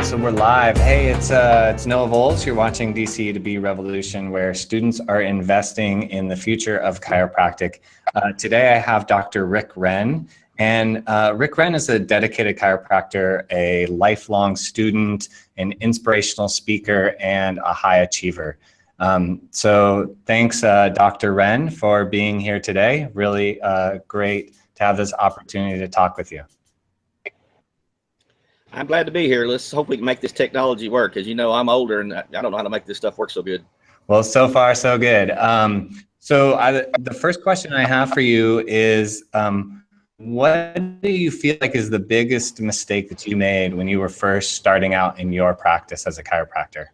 So we're live. Hey, it's Noah Volz. You're watching DC to Be Revolution, where students are investing in the future of chiropractic. Today I have Dr. Rick Wren, and Rick Wren is a dedicated chiropractor, a lifelong student, an inspirational speaker, and a high achiever. So thanks, Dr. Wren, for being here today. Really great to have this opportunity to talk with you. I'm glad to be here. Let's hope we can make this technology work. As you know, I'm older and I don't know how to make this stuff work so good. Well, so far, so good. The first question I have for you is, what do you feel like is the biggest mistake that you made when you were first starting out in your practice as a chiropractor?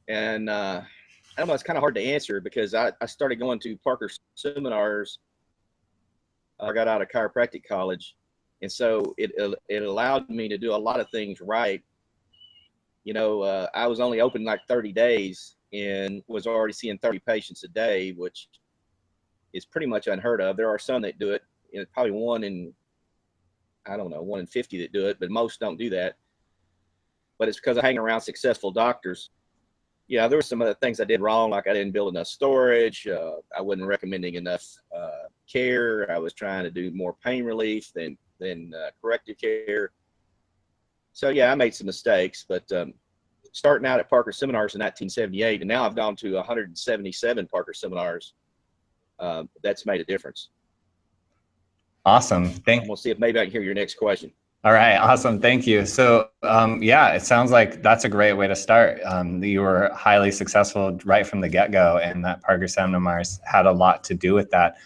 And I don't know, it's kind of hard to answer because I started going to Parker seminars. I got out of chiropractic college. And so it allowed me to do a lot of things right. You know, I was only open like 30 days and was already seeing 30 patients a day, which is pretty much unheard of. There are some that do it, probably one in 50 that do it, but most don't do that. But it's because I hang around successful doctors. Yeah, there were some other things I did wrong, like I didn't build enough storage. I wasn't recommending enough care. I was trying to do more pain relief than corrective care. So yeah, I made some mistakes, but starting out at Parker seminars in 1978, and now I've gone to 177 Parker seminars. That's made a difference. Awesome. We'll see if maybe I can hear your next question. All right. Awesome. Thank you. So yeah, it sounds like that's a great way to start. You were highly successful right from the get-go, and that Parker seminars had a lot to do with that.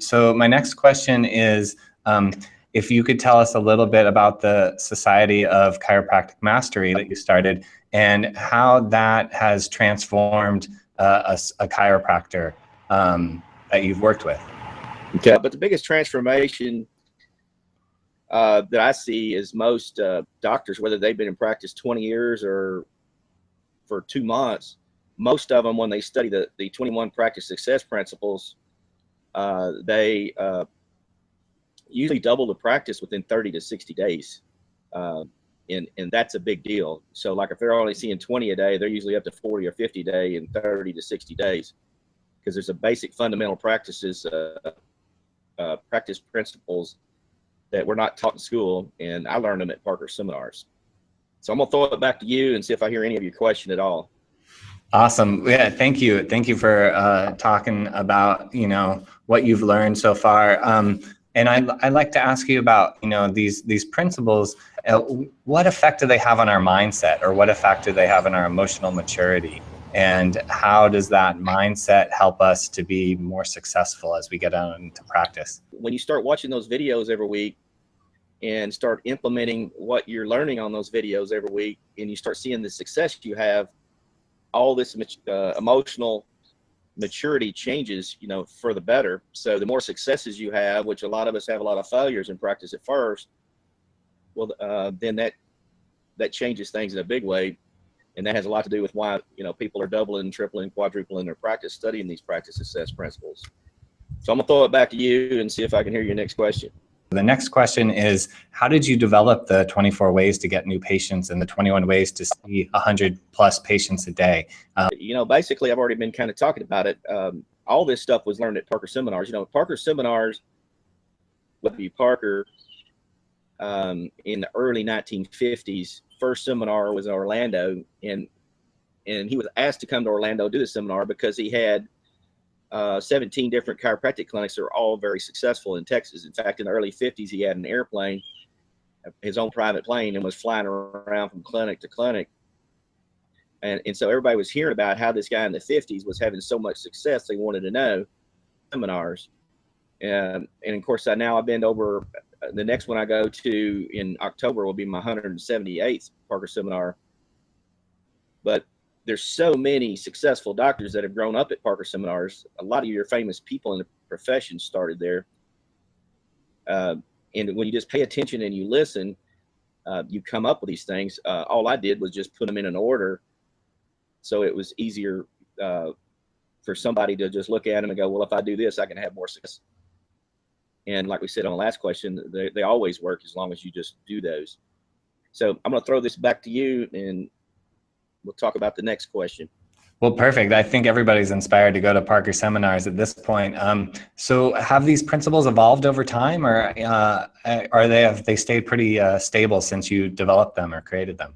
So my next question is, if you could tell us a little bit about the Society of Chiropractic Mastery that you started and how that has transformed a chiropractor that you've worked with. Okay, but the biggest transformation that I see is most doctors, whether they've been in practice 20 years or for 2 months, most of them, when they study the 21 practice success principles, they usually double the practice within 30 to 60 days. And that's a big deal. So like if they're only seeing 20 a day, they're usually up to 40 or 50 a day in 30 to 60 days, because there's a basic fundamental practice principles that we're not taught in school, and I learned them at Parker seminars. So I'm gonna throw it back to you and see if I hear any of your question at all. Awesome. Yeah, thank you. Thank you for talking about, what you've learned so far. And I'd like to ask you about, these principles. What effect do they have on our mindset, or what effect do they have on our emotional maturity? And how does that mindset help us to be more successful as we get out into practice? When you start watching those videos every week and start implementing what you're learning on those videos every week, and you start seeing the success you have, all this emotional maturity changes, for the better. So the more successes you have, which a lot of us have a lot of failures in practice at first, well, then that changes things in a big way. And that has a lot to do with why, people are doubling, tripling, quadrupling their practice, studying these practice success principles. So I'm gonna throw it back to you and see if I can hear your next question. The next question is, how did you develop the 24 ways to get new patients and the 21 ways to see 100 plus patients a day? Basically, I've already been kind of talking about it. All this stuff was learned at Parker seminars. Parker seminars, Parker, in the early 1950s, first seminar was in Orlando, and he was asked to come to Orlando do the seminar because he had 17 different chiropractic clinics that are all very successful in Texas. In fact, in the early 50s, he had an airplane, his own private plane, and was flying around from clinic to clinic. And so everybody was hearing about how this guy in the 50s was having so much success. They wanted to know seminars. And of course, now I've been over. The next one I go to in October will be my 178th Parker seminar. But there's so many successful doctors that have grown up at Parker seminars. A lot of your famous people in the profession started there. And when you just pay attention and you listen, you come up with these things. All I did was just put them in an order, so it was easier for somebody to just look at them and go, well, if I do this, I can have more success. And like we said on the last question, they always work as long as you just do those. So I'm going to throw this back to you, and we'll talk about the next question. Well, perfect. I think everybody's inspired to go to Parker seminars at this point. So have these principles evolved over time, or have they stayed pretty stable since you developed them or created them?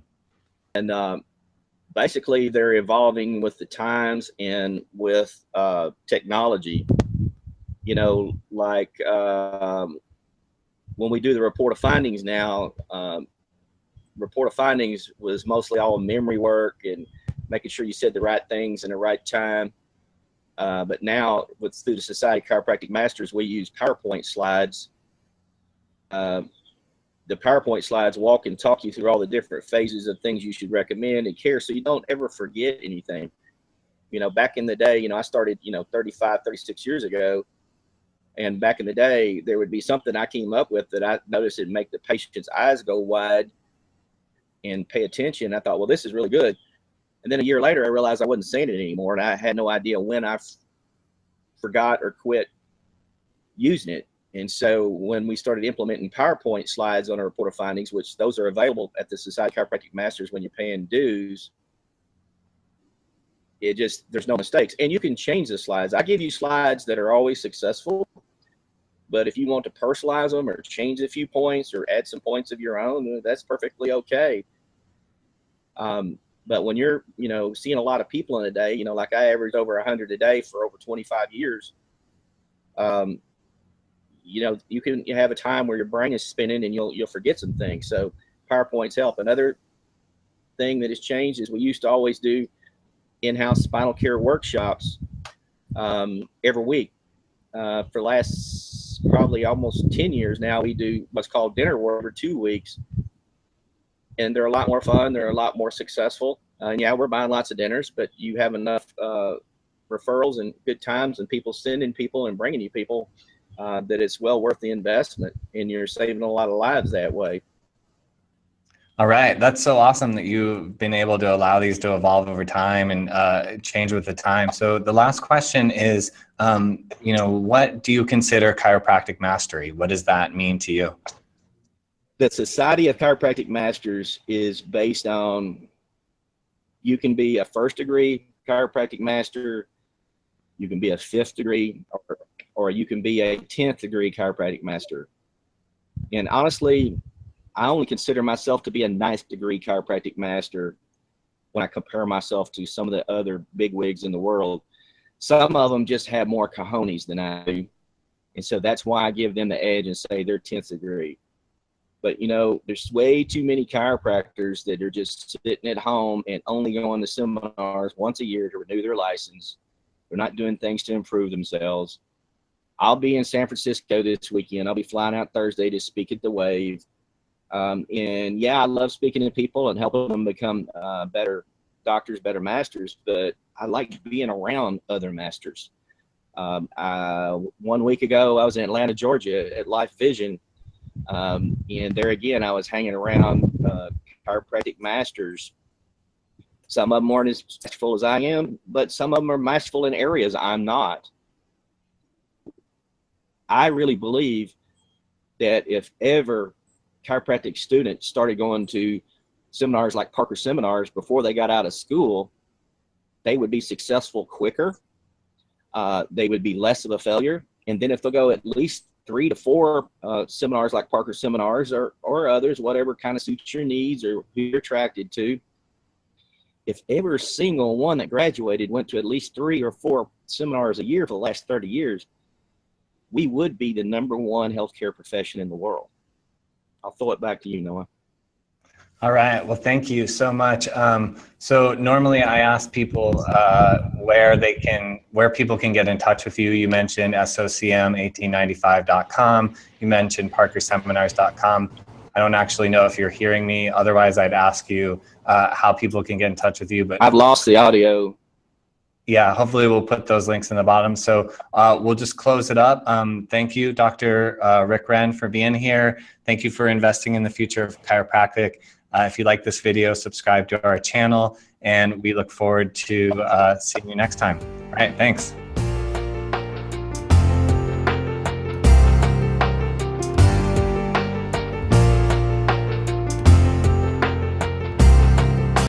And basically, they're evolving with the times and with technology. You know, like when we do the report of findings now, report of findings was mostly all memory work and making sure you said the right things in the right time. But now through the Society of Chiropractic Masters, we use PowerPoint slides. The PowerPoint slides walk and talk you through all the different phases of things you should recommend and care, so you don't ever forget anything. You know, back in the day, you know, I started, 35, 36 years ago. And back in the day, there would be something I came up with that I noticed it'd make the patient's eyes go wide and pay attention. I thought, well, this is really good. And then a year later, I realized I wasn't saying it anymore, and I had no idea when I forgot or quit using it. And so when we started implementing PowerPoint slides on our report of findings, which those are available at the Society of Chiropractic Masters when you're paying dues, there's no mistakes. And you can change the slides. I give you slides that are always successful, but if you want to personalize them or change a few points or add some points of your own, that's perfectly okay. But when you're, seeing a lot of people in a day, like I averaged over 100 a day for over 25 years, you can have a time where your brain is spinning and you'll forget some things. So PowerPoints help. Another thing that has changed is we used to always do in-house spinal care workshops every week. For the last probably almost 10 years now, we do what's called dinner work for 2 weeks. And they're a lot more fun. They're a lot more successful. And yeah, we're buying lots of dinners, but you have enough referrals and good times and people sending people and bringing you people that it's well worth the investment, and you're saving a lot of lives that way. All right. That's so awesome that you've been able to allow these to evolve over time and change with the time. So the last question is, what do you consider chiropractic mastery? What does that mean to you? The Society of Chiropractic Masters is based on, you can be a 1st degree chiropractic master, you can be a 5th degree, or you can be a 10th degree chiropractic master. And honestly, I only consider myself to be a 9th degree chiropractic master when I compare myself to some of the other bigwigs in the world. Some of them just have more cojones than I do. And so that's why I give them the edge and say they're 10th degree. But, there's way too many chiropractors that are just sitting at home and only going to seminars once a year to renew their license. They're not doing things to improve themselves. I'll be in San Francisco this weekend. I'll be flying out Thursday to speak at the Wave. And yeah, I love speaking to people and helping them become better doctors, better masters, but I like being around other masters. 1 week ago, I was in Atlanta, Georgia at Life Vision. And there again, I was hanging around chiropractic masters. Some of them aren't as masterful as I am, but some of them are masterful in areas I'm not. I really believe that if ever chiropractic students started going to seminars like Parker seminars before they got out of school, they would be successful quicker. They would be less of a failure. And then if they'll go at least 3 to 4 seminars like Parker seminars or others, whatever kind of suits your needs or who you're attracted to, if every single one that graduated went to at least 3 or 4 seminars a year for the last 30 years, we would be the #1 healthcare profession in the world. I'll throw it back to you, Noah. All right. Well, thank you so much. So normally I ask people where people can get in touch with you. You mentioned SOCM1895.com. You mentioned parkerseminars.com. I don't actually know if you're hearing me. Otherwise, I'd ask you how people can get in touch with you. But I've lost the audio. Yeah, hopefully we'll put those links in the bottom. So we'll just close it up. Thank you, Dr. Rick Wren, for being here. Thank you for investing in the future of chiropractic. If you like this video, subscribe to our channel, and we look forward to seeing you next time. All right, thanks.